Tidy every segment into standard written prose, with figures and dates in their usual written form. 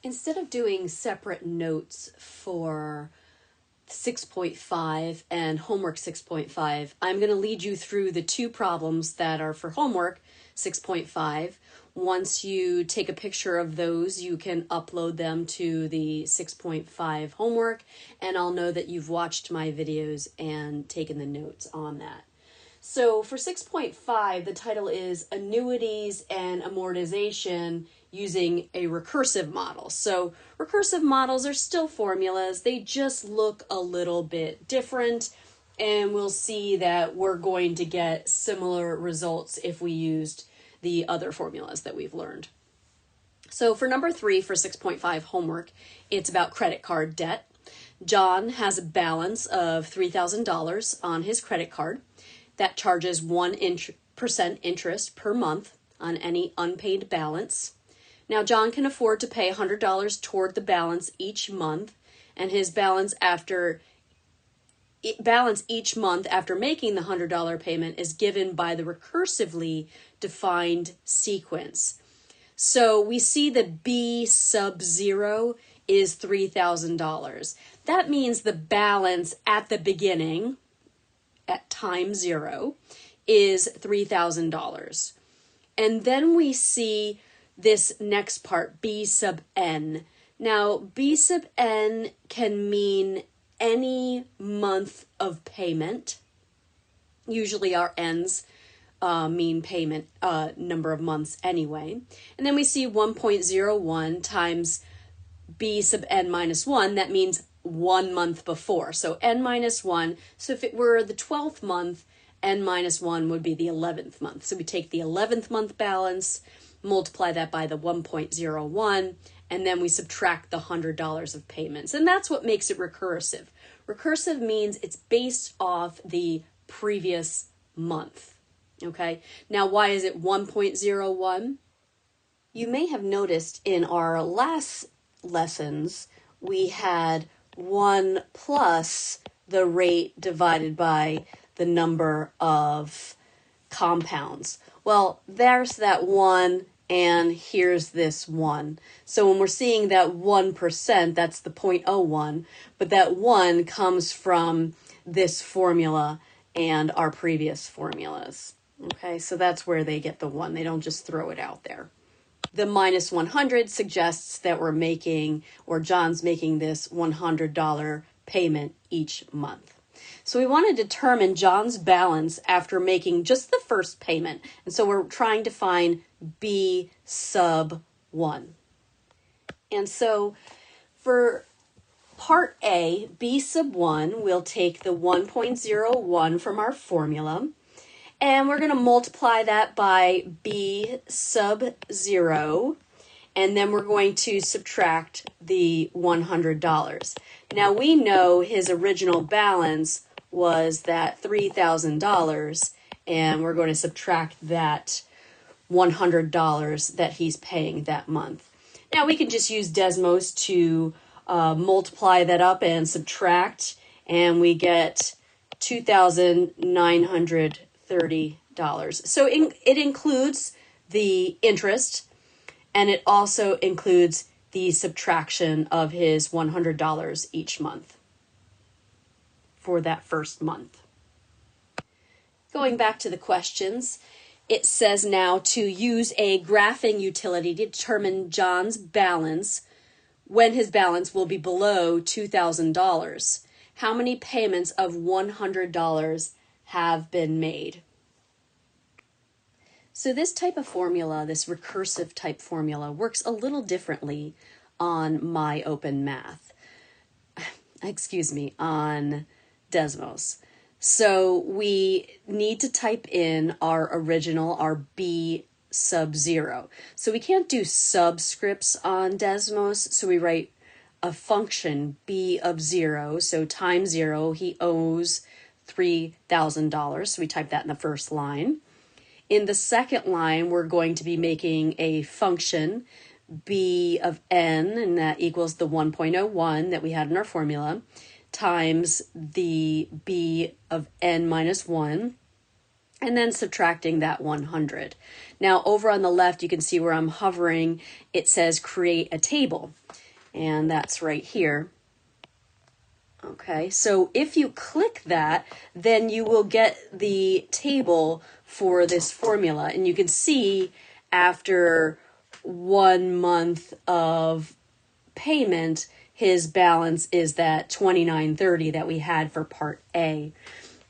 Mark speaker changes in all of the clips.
Speaker 1: Instead of doing separate notes for 6.5 and homework 6.5, I'm going to lead you through the two problems that are for homework 6.5. Once you take a picture of those, you can upload them to the 6.5 homework, and I'll know that you've watched my videos and taken the notes on that. So for 6.5, the title is Annuities and Amortization Using a Recursive Model. So recursive models are still formulas. They just look a little bit different, and we'll see that we're going to get similar results if we used the other formulas that we've learned. So for number 3 for 6.5 homework, it's about credit card debt. John has a balance of $3,000 on his credit card that charges 1% interest per month on any unpaid balance. Now, John can afford to pay $100 toward the balance each month, and his balance each month after making the $100 payment is given by the recursively defined sequence. So we see that B sub 0 is $3,000. That means the balance at the beginning, at time 0, is $3,000. And then we see this next part, B sub n. Now, B sub n can mean any month of payment. Usually our n's mean payment number of months anyway. And then we see 1.01 times B sub n minus 1. That means 1 month before. So n minus 1. So if it were the 12th month, n minus 1 would be the 11th month. So we take the 11th month balance, multiply that by the 1.01, and then we subtract the $100 of payments. And that's what makes it recursive. Recursive means it's based off the previous month. Okay, now why is it 1.01? You may have noticed in our last lessons, we had 1 plus the rate divided by the number of compounds. Well, there's that 1, and here's this 1. So when we're seeing that 1%, that's the 0.01, but that 1 comes from this formula and our previous formulas. Okay, so that's where they get the 1. They don't just throw it out there. The minus 100 suggests that we're making, or John's making, this $100 payment each month. So we want to determine John's balance after making just the first payment. And so we're trying to find B sub 1. And so for part A, B sub 1, we'll take the 1.01 from our formula, and we're going to multiply that by B sub 0, and then we're going to subtract the $100. Now we know his original balance was that $3,000, and we're going to subtract that $100 that he's paying that month. Now we can just use Desmos to multiply that up and subtract, and we get $2,930. So it includes the interest, and it also includes the subtraction of his $100 each month for that first month. Going back to the questions, it says now to use a graphing utility to determine John's balance when his balance will be below $2,000. How many payments of $100 have been made? So this type of formula, this recursive type formula, works a little differently on My Open Math. On Desmos. So we need to type in our original, our B sub 0. So we can't do subscripts on Desmos, so we write a function B of 0, so times 0, he owes $3,000, so we type that in the first line. In the second line, we're going to be making a function B of n, and that equals the 1.01 that we had in our formula, times the B of n minus 1. and then subtracting that 100. Now over on the left, you can see where I'm hovering, it says create a table, and that's right here. Okay, so if you click that, then you will get the table for this formula, and you can see after 1 month of payment, his balance is that $29.30 that we had for part A.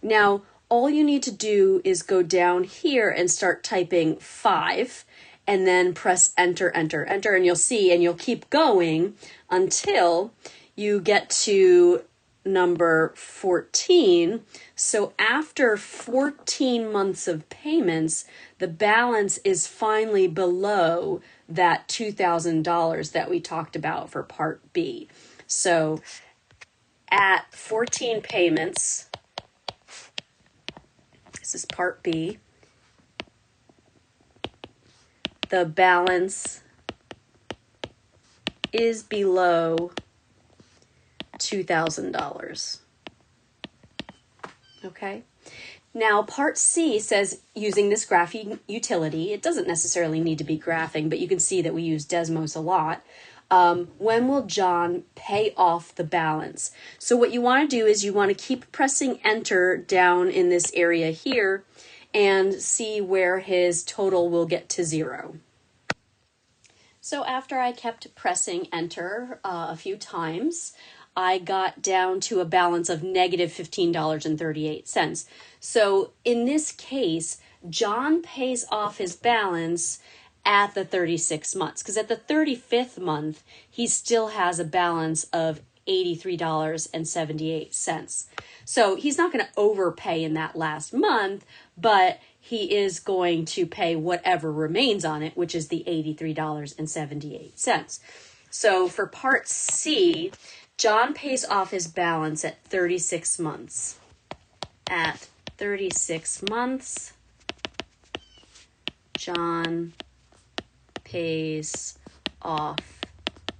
Speaker 1: Now, all you need to do is go down here and start typing 5 and then press enter, enter, enter, and you'll see, and you'll keep going until you get to number 14. So after 14 months of payments, the balance is finally below that $2,000 that we talked about for part B. So at 14 payments, this is part B, the balance is below $2,000. Okay. Now, part C says using this graphing utility, it doesn't necessarily need to be graphing, but you can see that we use Desmos a lot. When will John pay off the balance? So what you want to do is you want to keep pressing enter down in this area here and see where his total will get to 0. So after I kept pressing enter a few times, I got down to a balance of negative $15.38. So in this case, John pays off his balance at the 36 months, because at the 35th month, he still has a balance of $83.78. So he's not going to overpay in that last month, but he is going to pay whatever remains on it, which is the $83.78. So for part C, John pays off his balance at 36 months. At 36 months, John pays off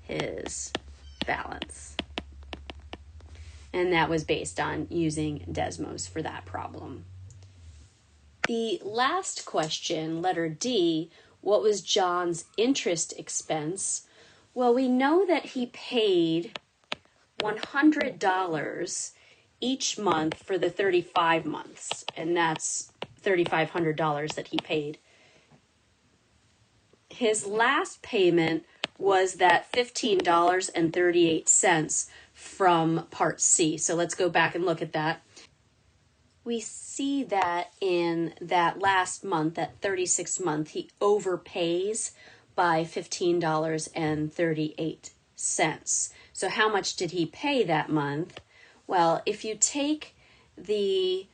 Speaker 1: his balance. And that was based on using Desmos for that problem. The last question, letter D, what was John's interest expense? Well, we know that he paid $100 each month for the 35 months, and that's $3,500 that he paid. His last payment was that $15.38 from part C. So let's go back and look at that. We see that in that last month, that 36th month, he overpays by $15.38. So how much did he pay that month? Well, if you take the,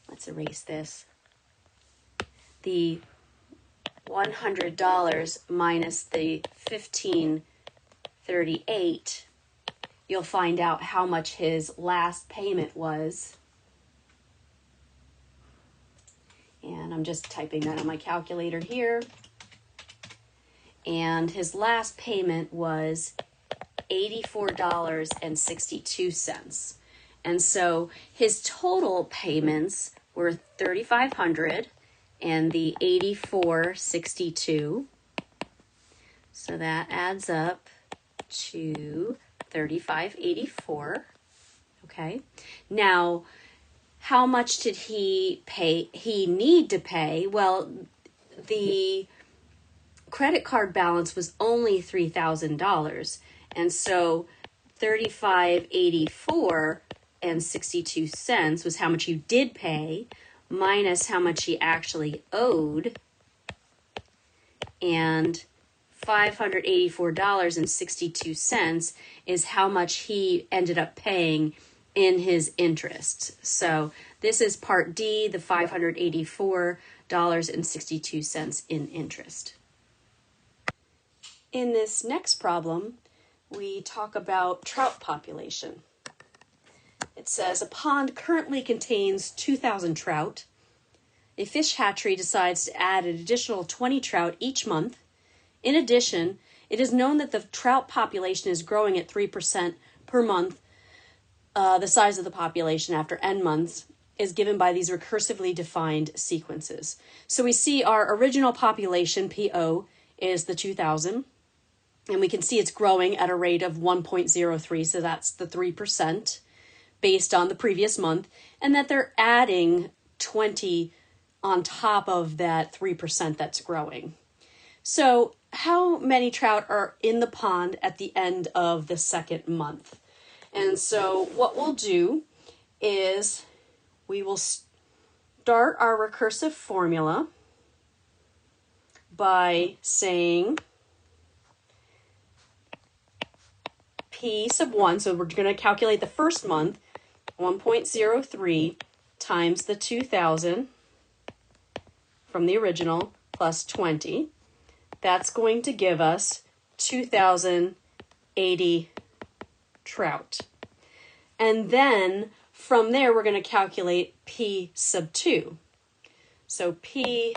Speaker 1: let's erase this, the $100 minus the $15.38, you'll find out how much his last payment was. And I'm just typing that on my calculator here. And his last payment was $84.62. And so his total payments were $3,500 and the $84.62. So that adds up to $3,584. Okay. Now, how much did he need to pay? Well, the credit card balance was only $3,000. And so $3,584.62 was how much you did pay minus how much he actually owed. And $584.62 is how much he ended up paying in his interest. So this is part D, the $584.62 in interest. In this next problem, we talk about trout population. It says a pond currently contains 2,000 trout. A fish hatchery decides to add an additional 20 trout each month. In addition, it is known that the trout population is growing at 3% per month, the size of the population after n months. is given by these recursively defined sequences. So we see our original population, PO, is the 2000, and we can see it's growing at a rate of 1.03, so that's the 3% based on the previous month, and that they're adding 20 on top of that 3% that's growing. So how many trout are in the pond at the end of the second month? And so what we'll do is we will start our recursive formula by saying P sub 1, so we're going to calculate the first month, 1.03 times the 2,000 from the original plus 20. That's going to give us 2,080 trout. And then from there, we're going to calculate P sub 2. So P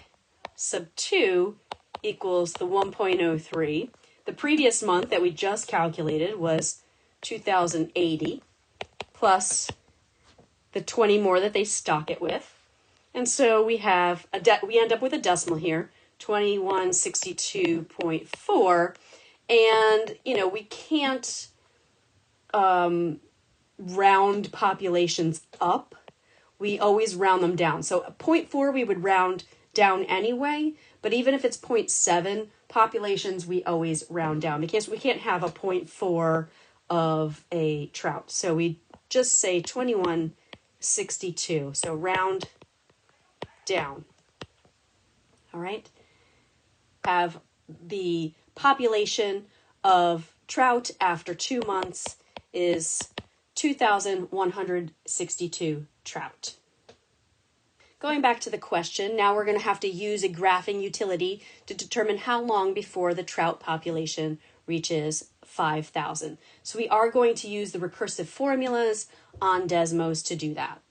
Speaker 1: sub 2 equals the 1.03. The previous month that we just calculated was 2,080 plus the 20 more that they stock it with. And so we have we end up with a decimal here, 2162.4. And, we can't round populations up. We always round them down. So 0.4 we would round down anyway, but even if it's 0.7 populations, we always round down because we can't have a 0.4 of a trout. So we just say 2162. So round down. All right. Have the population of trout after 2 months is 2,162 trout. Going back to the question, now we're going to have to use a graphing utility to determine how long before the trout population reaches 5,000. So we are going to use the recursive formulas on Desmos to do that.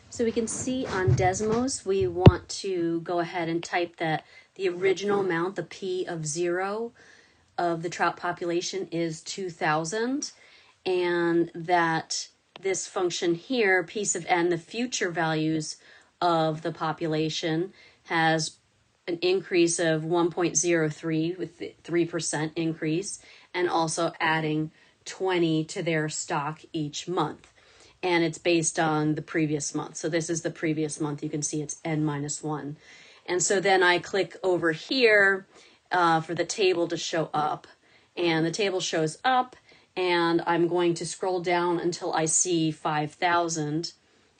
Speaker 1: So we can see on Desmos, we want to go ahead and type that the original amount, the P of 0 of the trout population is 2,000, and that this function here, P sub n, the future values of the population, has an increase of 1.03 with the 3% increase, and also adding 20 to their stock each month. And it's based on the previous month. So this is the previous month. You can see it's n minus 1. And so then I click over here for the table to show up. And the table shows up, and I'm going to scroll down until I see 5,000.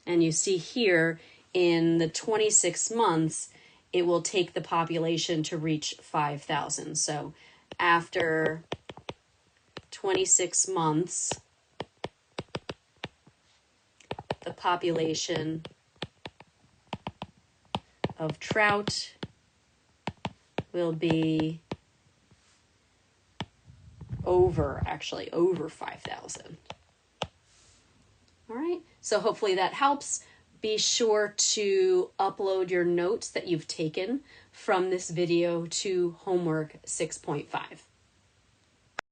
Speaker 1: And you see here in the 26 months, it will take the population to reach 5,000. So after 26 months, the population of trout will be over 5,000. All right, so hopefully that helps. Be sure to upload your notes that you've taken from this video to homework 6.5.